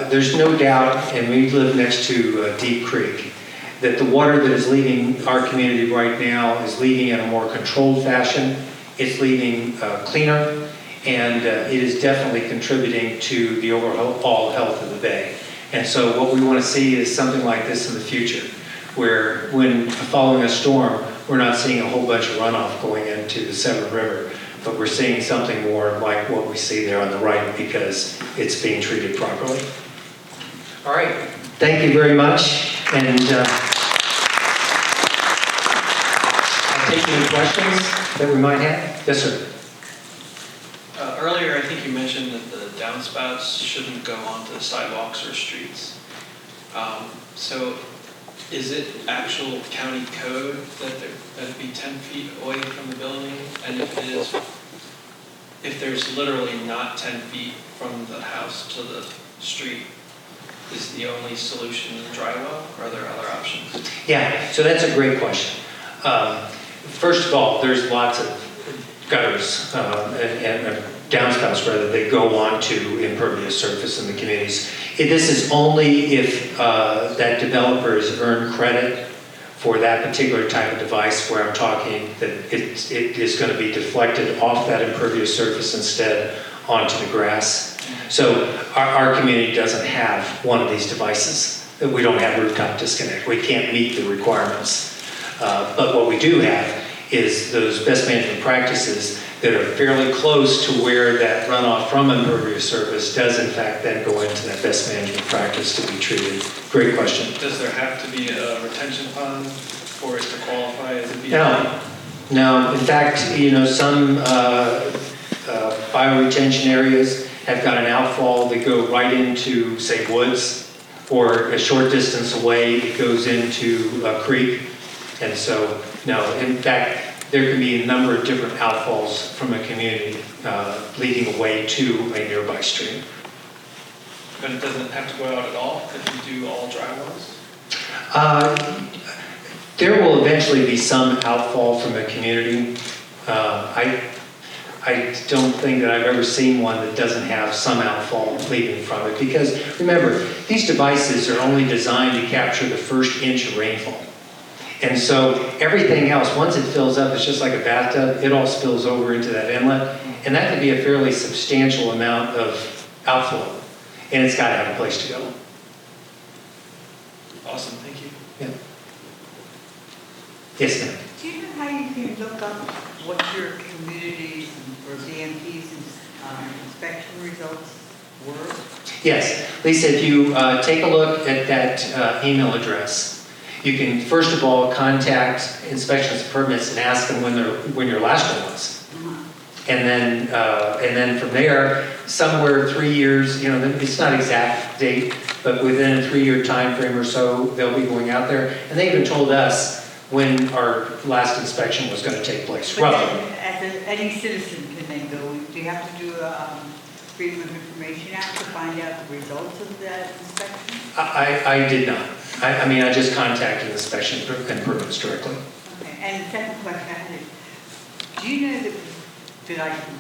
there's no doubt, and we live next to Deep Creek, that the water that is leaving our community right now is leaving in a more controlled fashion. It's leaving cleaner, and it is definitely contributing to the overall health of the bay. And so what we want to see is something like this in the future, where when following a storm, we're not seeing a whole bunch of runoff going into the Severn River, but we're seeing something more like what we see there on the right because it's being treated properly. All right, thank you very much, and I'll take any questions that we might have. Yes, sir. Earlier, I think you mentioned that the downspouts shouldn't go onto sidewalks or streets. So is it actual county code that it be 10 feet away from the building? And if it is, if there's literally not 10 feet from the house to the street, is the only solution dry well, or are there other options? Yeah, so that's a great question. First of all, there's lots of gutters and downspouts rather that go on to impervious surface in the communities. This is only if that developer has earned credit for that particular type of device, where I'm talking that it is going to be deflected off that impervious surface instead onto the grass. So our community doesn't have one of these devices. We don't have rooftop disconnect. We can't meet the requirements. But what we do have is those best management practices that are fairly close to where that runoff from impervious surface does in fact then go into that best management practice to be treated. Great question. Does there have to be a retention pond for it to qualify as a BMP? No. In fact, some bioretention areas have got an outfall that go right into, say, woods, or a short distance away it goes into a creek. And so, no, in fact, there can be a number of different outfalls from a community leading away to a nearby stream. But it doesn't have to go out at all if you do all dry wells? There will eventually be some outfall from a community. I don't think that I've ever seen one that doesn't have some outfall leaving from it, because remember, these devices are only designed to capture the first inch of rainfall. And so everything else, once it fills up, it's just like a bathtub, it all spills over into that inlet, and that could be a fairly substantial amount of outflow, and it's got to have a place to go. Awesome, thank you. Yeah. Yes, ma'am. Do you know how you can look up what your communities or BMPs inspection results were? Yes, Lisa, if you take a look at that email address, you can first of all contact inspections and permits and ask them when your last one was. And then from there, somewhere 3 years, it's not exact date, but within a 3-year time frame or so, they'll be going out there. And they even told us when our last inspection was going to take place, But roughly. then, as any citizen can then go, do you have to do a Freedom of Information Act to find out the results of that inspection? I did not. I mean, I just contacted inspection and permits directly. Okay, and the second question I had is, do you know that I can,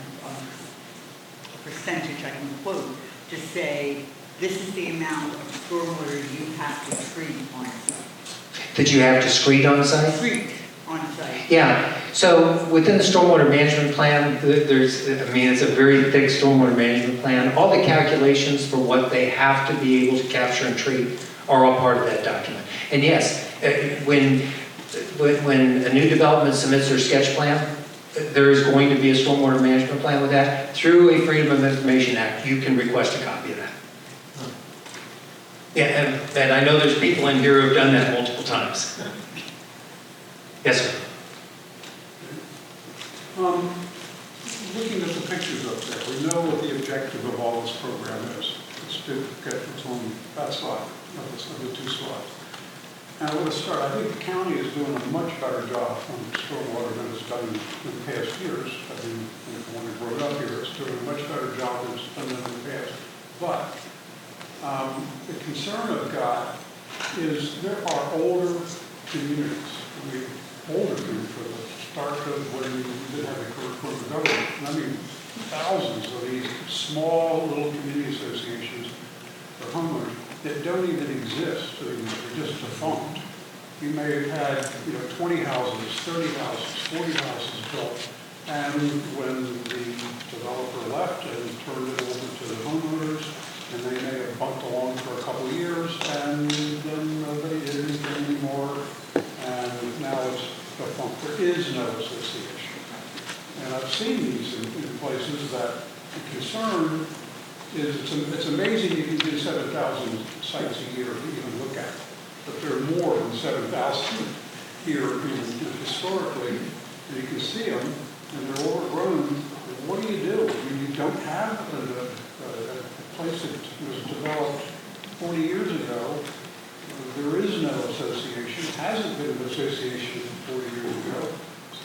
a percentage I can quote to say, this is the amount of stormwater you have to treat on site? That you have to screed on site? Treat on site. Yeah, so within the stormwater management plan, it's a very thick stormwater management plan. All the calculations for what they have to be able to capture and treat are all part of that document. And yes, when a new development submits their sketch plan, there is going to be a stormwater management plan with that. Through a Freedom of Information Act, you can request a copy of that. Yeah, and I know there's people in here who have done that multiple times. Yes, sir. Looking at the pictures up there, we know what the objective of all this program is. It's to get what's on that slide, not the two slides. And I want to start, I think the county is doing a much better job on stormwater than it's done in the past years. I mean, when we brought it up here, it's doing a much better job than it's done in the past. But the concern I've got is there are older communities. Older communities for the start of when we didn't have a current government. And I mean, thousands of these small little community associations for homeowners that don't even exist. They're just defunct. You may have had 20 houses, 30 houses, 40 houses built. And when the developer left and turned it over to the homeowners, and they may have bumped along for a couple of years, and then nobody did anything anymore, and now it's defunct. There is no association. And I've seen these in places that the concern is it's amazing you can do 7,000 sites a year to even look at, but there are more than 7,000 here historically, and you can see them, and they're overgrown. What do you do? I mean, you don't have a place that was developed 40 years ago. There is no association, hasn't been an association 40 years ago.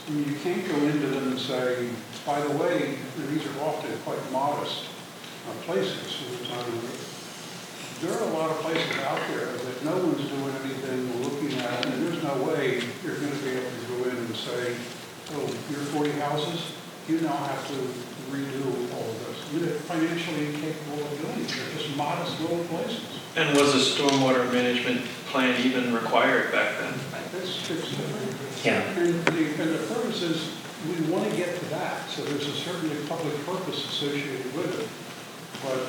I mean, you can't go into them and say, by the way, these are often quite modest places. There are a lot of places out there that no one's doing anything looking at, and there's no way you're going to be able to go in and say, oh, your 40 houses, you now have to redo all of this. You're financially incapable of doing it. They're just modest little places. And was a stormwater management plan even required back then? It's different. Yeah. And the purpose is, we want to get to that, so there's a certain public purpose associated with it. But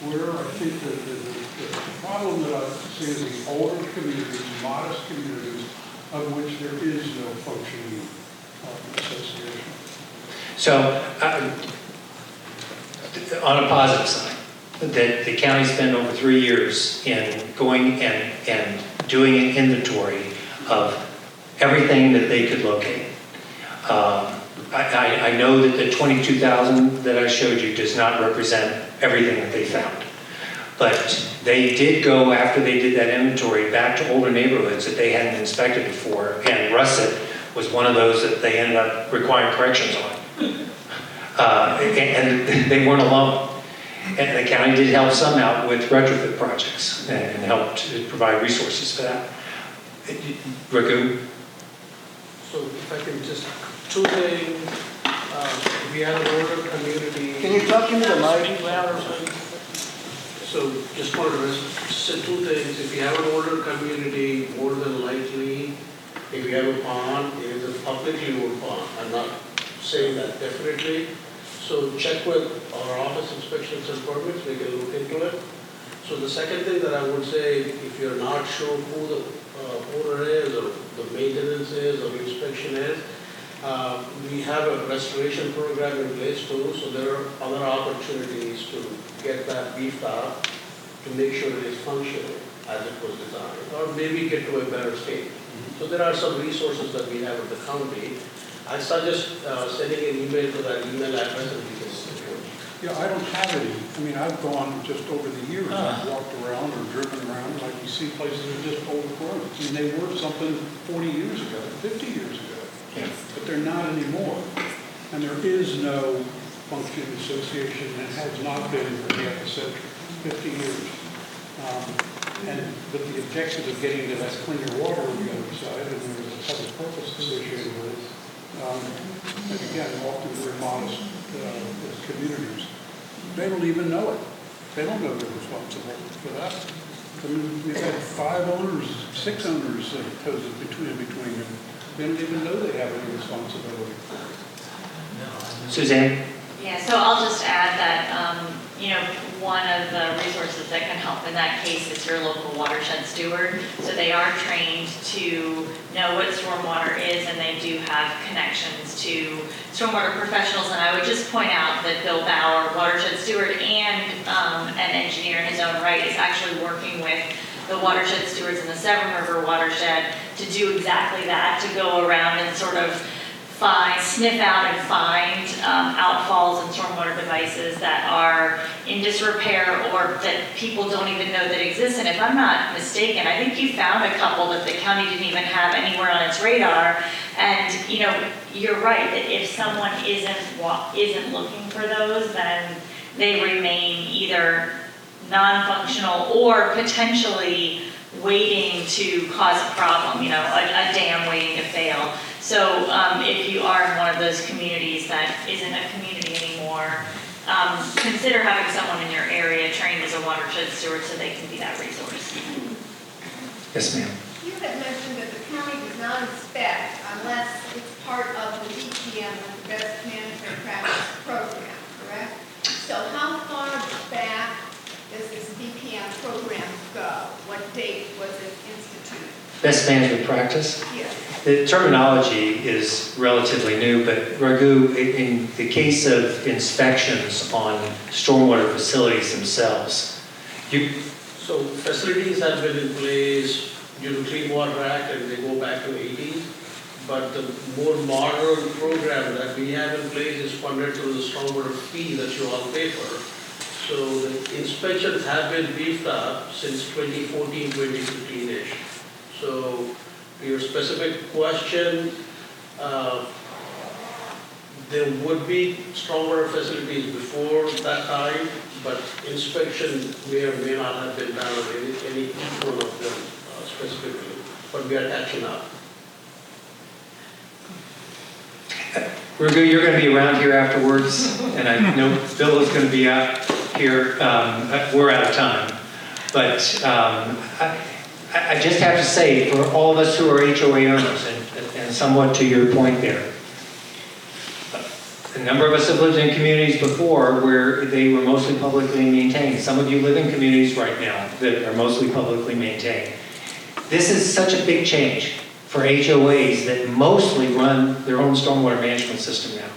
where I think the problem that I see is the older communities, modest communities, of which there is no functioning association. So, on a positive side, that the county spent over 3 years in going and doing an inventory of everything that they could locate. I know that the 22,000 that I showed you does not represent everything that they found. But they did go, after they did that inventory, back to older neighborhoods that they hadn't inspected before. And Russet was one of those that they ended up requiring corrections on. And they weren't alone. And the county did help some out with retrofit projects and helped to provide resources for that. Raghu? So if I can just, two things, we have an older community. Can you talk into the mic? So just wanted to say two things. If you have an older community, more than likely, if you have a pond, it is a publicly owned pond. I'm not saying that definitely. So check with our office inspections and permits, we can look into it. So the second thing that I would say, if you're not sure who the owner is, or the maintenance is, or inspection is, we have a restoration program in place too, so there are other opportunities to get that beefed up, to make sure it is functioning as it was designed, or maybe get to a better state. So there are some resources that we have at the county. I suggest sending an email to that email address and we can send it. Yeah, I don't have any. I mean, I've gone just over the years, I've walked around or driven around, and I can see places that are just overgrown. I mean, they were something 40 years ago, 50 years ago, but they're not anymore. And there is no functioning association, and has not been for half a century, 50 years. And with the objective of getting to that cleaner water on the other side, and there's a public purpose associated with it. And again, often very modest communities. They don't even know it. They don't know they're responsible for that. I mean, we've had 5 owners, 6 owners between them. They don't even know they have any responsibility. Suzanne? Yeah, so I'll just add that, one of the resources that can help in that case is your local watershed steward. So they are trained to know what stormwater is, and they do have connections to stormwater professionals. And I would just point out that Bill Bauer, watershed steward and an engineer in his own right, is actually working with the watershed stewards in the Severn River watershed to do exactly that, to go around and sort of sniff out and find outfalls and stormwater devices that are in disrepair or that people don't even know that exist. And if I'm not mistaken, I think you found a couple that the county didn't even have anywhere on its radar. And you're right that if someone isn't looking for those, then they remain either non-functional or potentially waiting to cause a problem, a dam waiting to fail. So if you are in one of those communities that isn't a community anymore, consider having someone in your area trained as a watershed steward so they can be that resource. Yes, ma'am. You had mentioned that the county does not inspect unless it's part of the BPM, the Best Management Practice Program, correct? So how far back does this BPM program go? What date was it instituted? Best management practice? Yes. The terminology is relatively new, but Raghu, in the case of inspections on stormwater facilities themselves, So facilities have been in place due to Clean Water Act, and they go back to 80s. But the more modern program that we have in place is funded through the stormwater fee that you all pay for. So the inspections have been beefed up since 2014, 2015-ish. So your specific question, there would be stormwater facilities before that time, but inspection may or may not have been done on any each one of them specifically, but we are catching up. Raghu, you're going to be around here afterwards, and I know Bill is going to be out here. We're out of time. But I just have to say, for all of us who are HOA owners, and somewhat to your point there, a number of us have lived in communities before where they were mostly publicly maintained. Some of you live in communities right now that are mostly publicly maintained. This is such a big change for HOAs that mostly run their own stormwater management system now.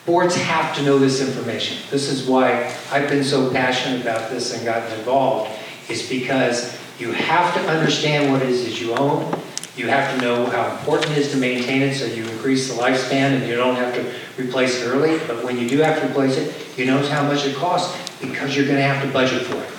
Boards have to know this information. This is why I've been so passionate about this and gotten involved, is because you have to understand what it is that you own. You have to know how important it is to maintain it so you increase the lifespan and you don't have to replace it early. But when you do have to replace it, you know how much it costs because you're going to have to budget for it.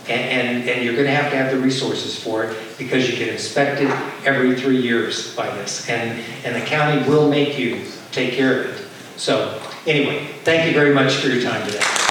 And you're going to have the resources for it because you get inspected every 3 years by this. And the county will make you take care of it. So anyway, thank you very much for your time today.